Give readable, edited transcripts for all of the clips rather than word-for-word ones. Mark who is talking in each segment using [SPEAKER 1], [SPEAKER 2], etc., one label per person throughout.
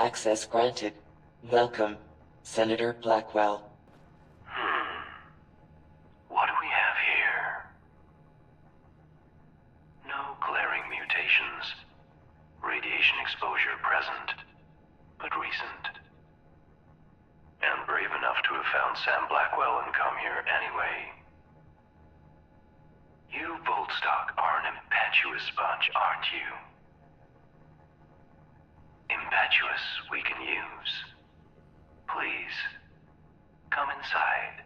[SPEAKER 1] Access granted. Welcome, Senator Blackwell.
[SPEAKER 2] What do we have here? No glaring mutations. Radiation exposure present, but recent. And brave enough to have found Sam Blackwell and come here anyway. You, Voltstock, are an impetuous bunch, aren't you? Impetuous we can use. Please, come inside.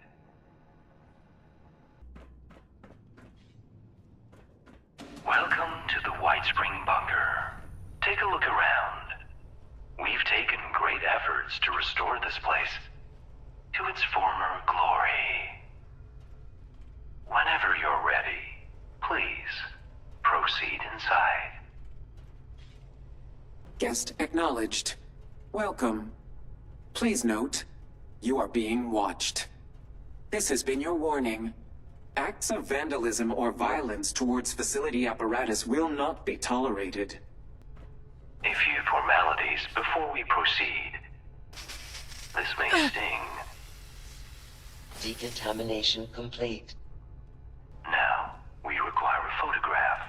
[SPEAKER 2] Welcome to the White Spring Bunker. Take a look around. We've taken great efforts to restore this place to its former glory. Whenever you're ready, please proceed inside.
[SPEAKER 3] Guest acknowledged. Welcome. Please note, you are being watched. This has been your warning. Acts of vandalism or violence towards facility apparatus will not be tolerated.
[SPEAKER 2] A few formalities before we proceed. This may sting.
[SPEAKER 1] Decontamination complete.
[SPEAKER 2] Now, we require a photograph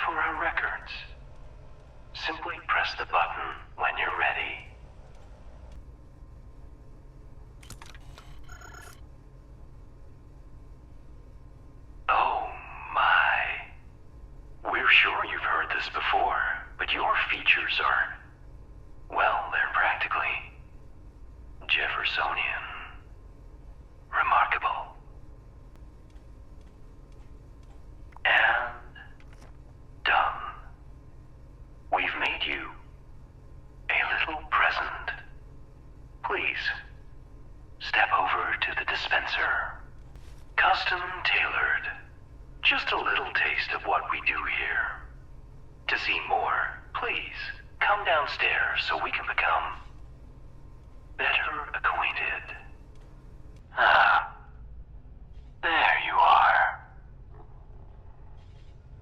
[SPEAKER 2] for our records. Simply press the button when you're ready. Oh my. We're sure you've heard this before, but your features are, well, they're practically Jeffersonian. Remarkable. And done. We've made you a little present. Please, step over to the dispenser. Custom tailored. Just a little taste of what we do here. To see more, please come downstairs so we can become better acquainted. Ah, there you are.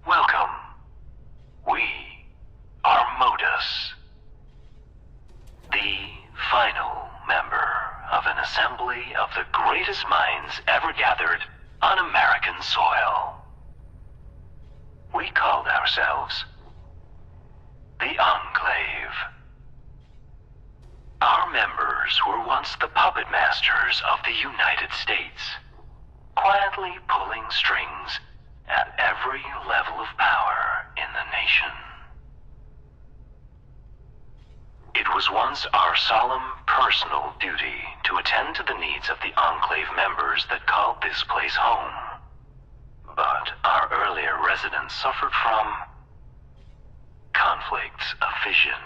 [SPEAKER 2] Welcome. We are Modus, the final member of an assembly of the greatest minds ever gathered on American soil. We called ourselves the Enclave. Our members were once the puppet masters of the United States, quietly pulling strings at every level of power in the nation. It was once our solemn personal duty to attend to the needs of the Enclave members that called this place home. But our earlier residents suffered from conflicts of vision.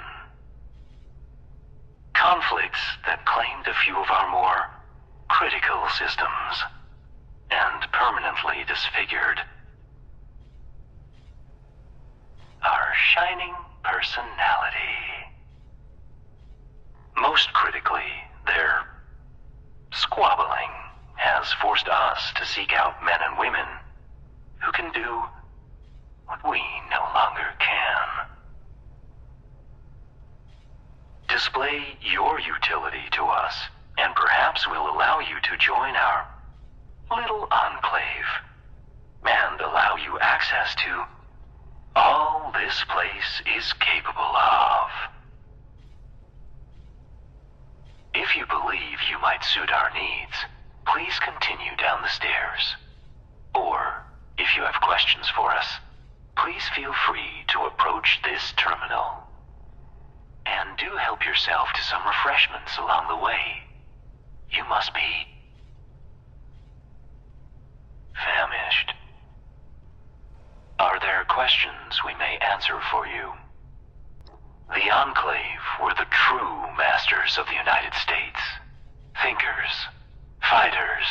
[SPEAKER 2] Conflicts that claimed a few of our more critical systems and permanently disfigured our shining personality. Most critically, their squabbling has forced us to seek out men and women who can do what we no longer can. Display your utility to us, and perhaps we'll allow you to join our little enclave, and allow you access to all this place is capable of. If you believe you might suit our needs, please continue down the stairs. Or, if you have questions for us, please feel free to approach this terminal. And do help yourself to some refreshments along the way. You must be famished. Are there questions we may answer for you? The Enclave were the true masters of the United States. Thinkers, fighters,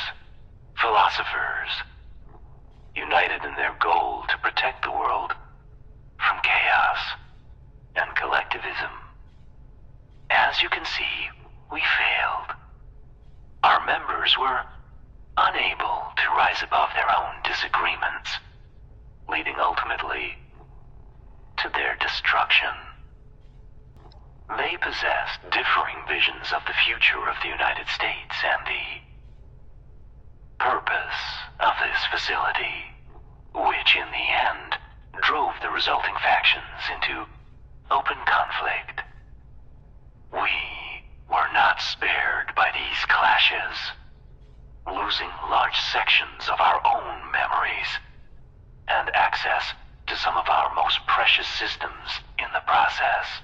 [SPEAKER 2] philosophers, united in their goal to protect the world from chaos and collectivism. As you can see, we failed. Our members were unable to rise above their own disagreements, leading ultimately to their destruction. They possess differing visions of the future of the United States and the purpose of this facility, which in the end drove the resulting factions into open conflict. We were not spared by these clashes, losing large sections of our own memories and access to some of our most precious systems in the process.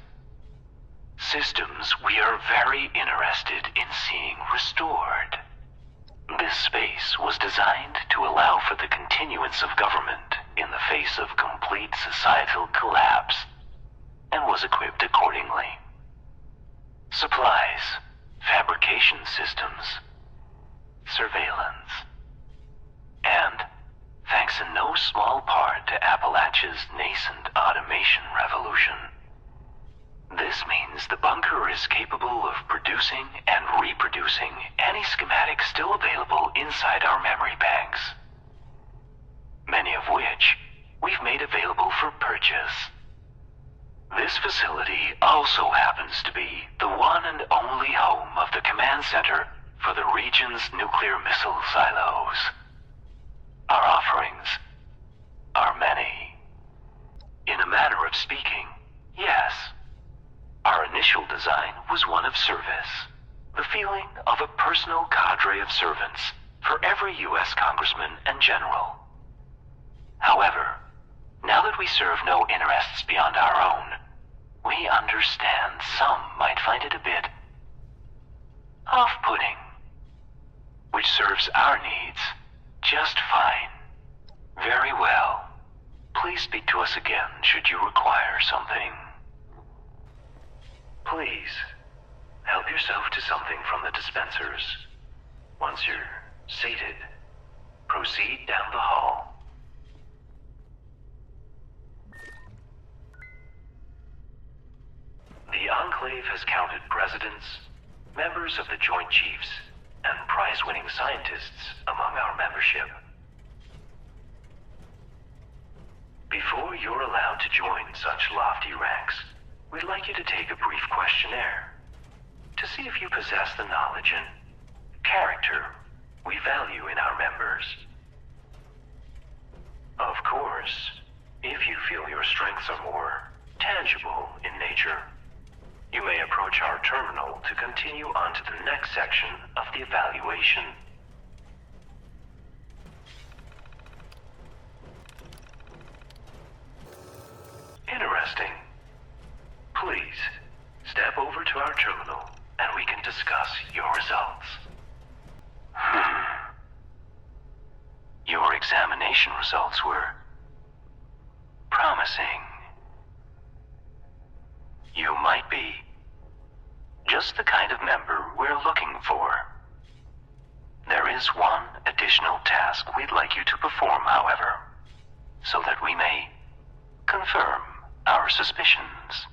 [SPEAKER 2] Systems we are very interested in seeing restored. This space was designed to allow for the continuance of government in the face of complete societal collapse, and was equipped accordingly. Supplies, fabrication systems, surveillance, and, thanks in no small part to Appalachia's nascent automation revolution, this means the bunker is capable of producing and reproducing any schematic still available inside our memory banks, many of which we've made available for purchase. This facility also happens to be the one and only home of the command center for the region's nuclear missile silos. Our offerings are many. In a manner of speaking, yes. Our initial design was one of service, the feeling of a personal cadre of servants for every U.S. congressman and general. However, now that we serve no interests beyond our own, we understand some might find it a bit off-putting, which serves our needs just fine. Very well. Please speak to us again should you require something. Please, help yourself to something from the dispensers. Once you're seated, proceed down the hall. The Enclave has counted presidents, members of the Joint Chiefs, and prize-winning scientists among our membership. Before you're allowed to join such lofty ranks, we'd like you to take a brief questionnaire to see if you possess the knowledge and character we value in our members. Of course, if you feel your strengths are more tangible in nature, you may approach our terminal to continue on to the next section of the evaluation. Interesting. Please, step over to our terminal and we can discuss your results. Your examination results were promising. You might be just the kind of member we're looking for. There is one additional task we'd like you to perform, however, so that we may confirm our suspicions.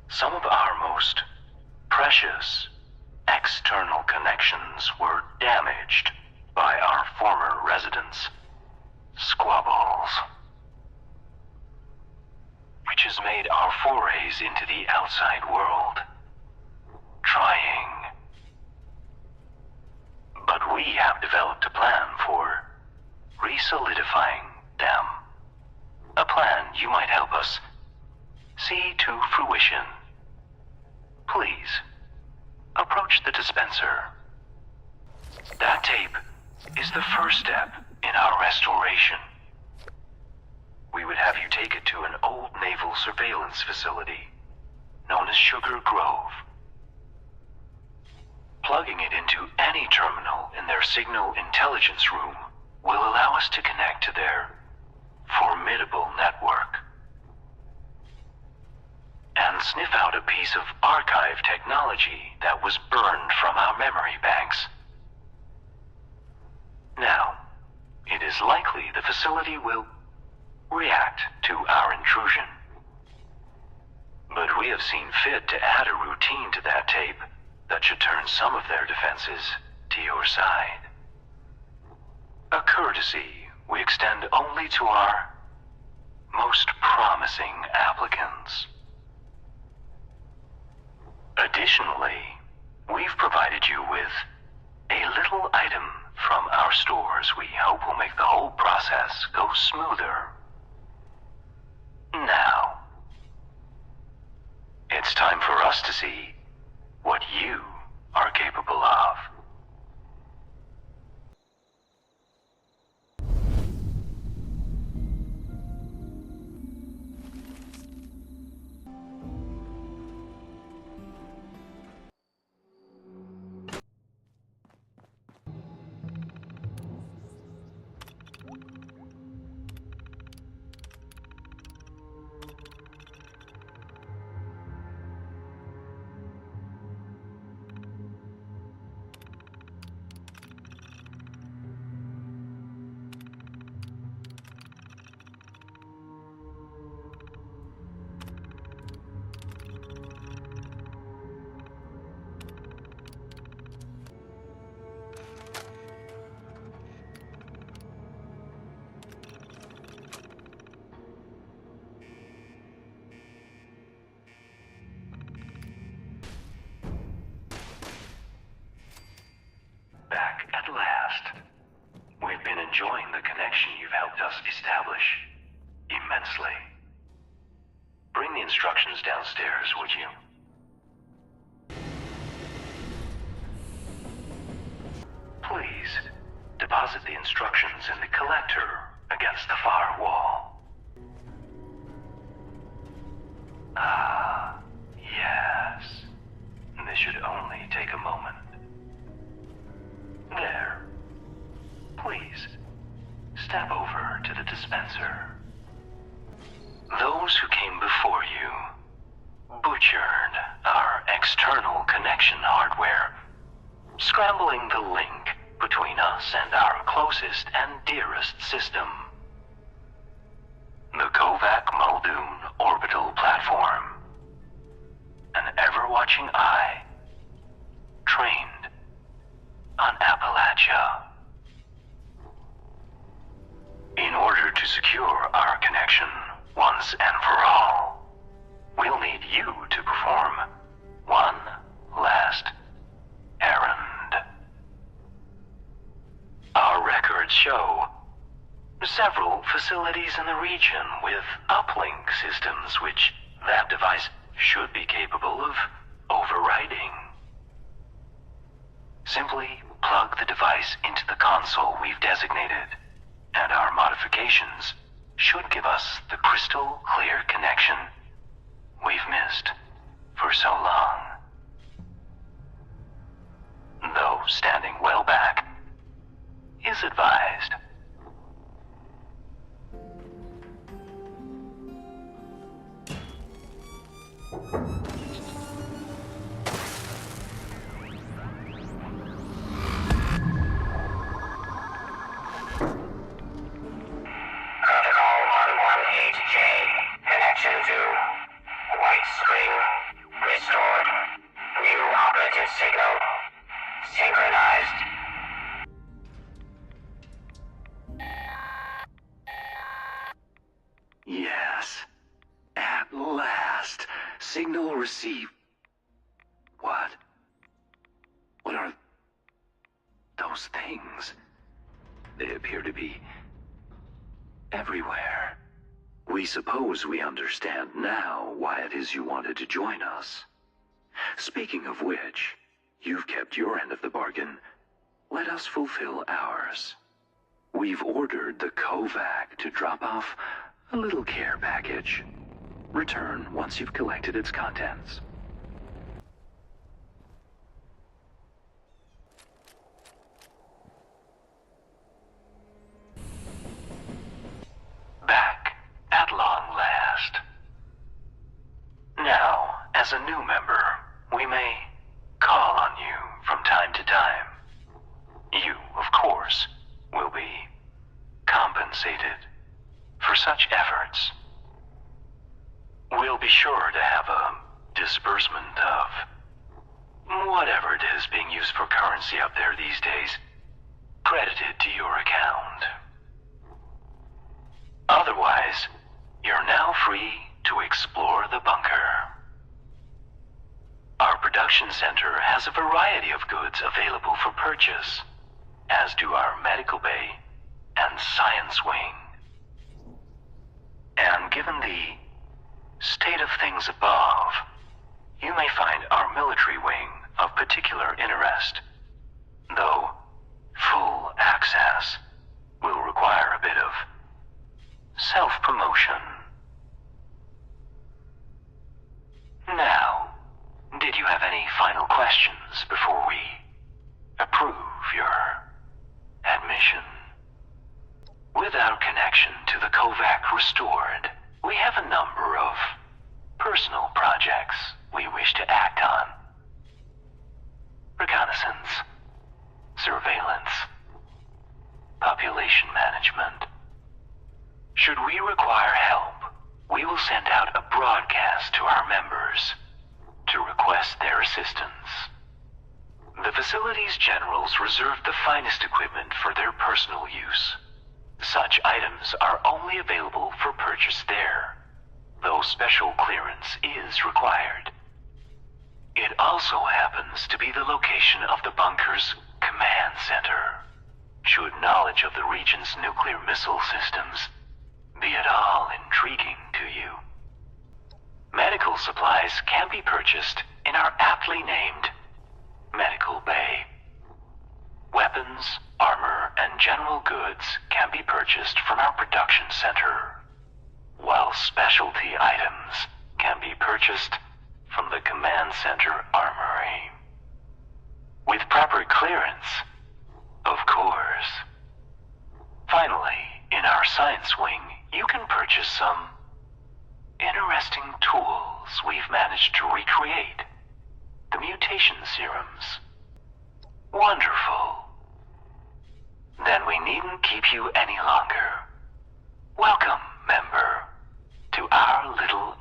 [SPEAKER 2] Some of our most precious external connections were damaged by our former residents' squabbles, which has made our forays into the outside world trying. But we have developed a plan for re-solidifying them. A plan you might help us see to fruition. Please, approach the dispenser. That tape is the first step in our restoration. We would have you take it to an old naval surveillance facility known as Sugar Grove. Plugging it into any terminal in their signal intelligence room will allow us to connect to their formidable network and sniff out a piece of archive technology that was burned from our memory banks. Now, it is likely the facility will react to our intrusion. But we have seen fit to add a routine to that tape that should turn some of their defenses to your side. A courtesy we extend only to our most promising applicants. Additionally, we've provided you with a little item from our stores we hope will make the whole process go smoother. Now, it's time for us to see what you are capable of. Back at last. We've been enjoying the connection you've helped us establish immensely. Bring the instructions downstairs, would you? Please, deposit the instructions in the collector against the far wall. Ah, yes. This should only take a moment. There. Please, step over to the dispenser. Those who came before you butchered our external connection hardware, scrambling the link between us and our closest and dearest system. The Kovac Muldoon orbital platform. An ever-watching eye, trained on Appalachia. In order to secure our connection once and for all, we'll need you to perform one last errand. Our records show several facilities in the region with uplink systems which that device should be capable of overriding. Simply plug the device into the console we've designated, and our modifications should give us the crystal clear connection we've missed for so long. Though standing well back is advised. Yes. At last. Signal received. What? What are those things? They appear to be everywhere. We suppose we understand now why it is you wanted to join us. Speaking of which, you've kept your end of the bargain. Let us fulfill ours. We've ordered the Kovac to drop off a little care package. Return once you've collected its contents. Back at long last. Now, as a new member, we may call on you from time to time. You, of course, will be compensated for such efforts. We'll be sure to have a disbursement of whatever it is being used for currency up there these days credited to your account. Otherwise, you're now free to explore the bunker. Our production production center has a variety of goods available for purchase, as do our medical bay and science wing. And given the state of things above, you may find our military wing of particular interest, though full access will require a bit of self-promotion. Now, did you have any final questions before we approve your admission? With our connection to the Kovac restored, we have a number of personal projects we wish to act on. Reconnaissance, surveillance, population management. Should we require help, we will send out a broadcast to our members to request their assistance. The facility's generals reserve the finest equipment for their personal use. Such items are only available for purchase there, though special clearance is required. It also happens to be the location of the bunker's command center. Should knowledge of the region's nuclear missile systems be at all intriguing to you. Medical supplies can be purchased in our aptly named Medical Bay. Weapons, armor, and general goods can be purchased from our production center, while specialty items can be purchased from the command center armory. With proper clearance, of course. Finally, in our science wing, you can purchase some interesting tools we've managed to recreate. The mutation serums. Wonderful. Then we needn't keep you any longer. Welcome, member, to our little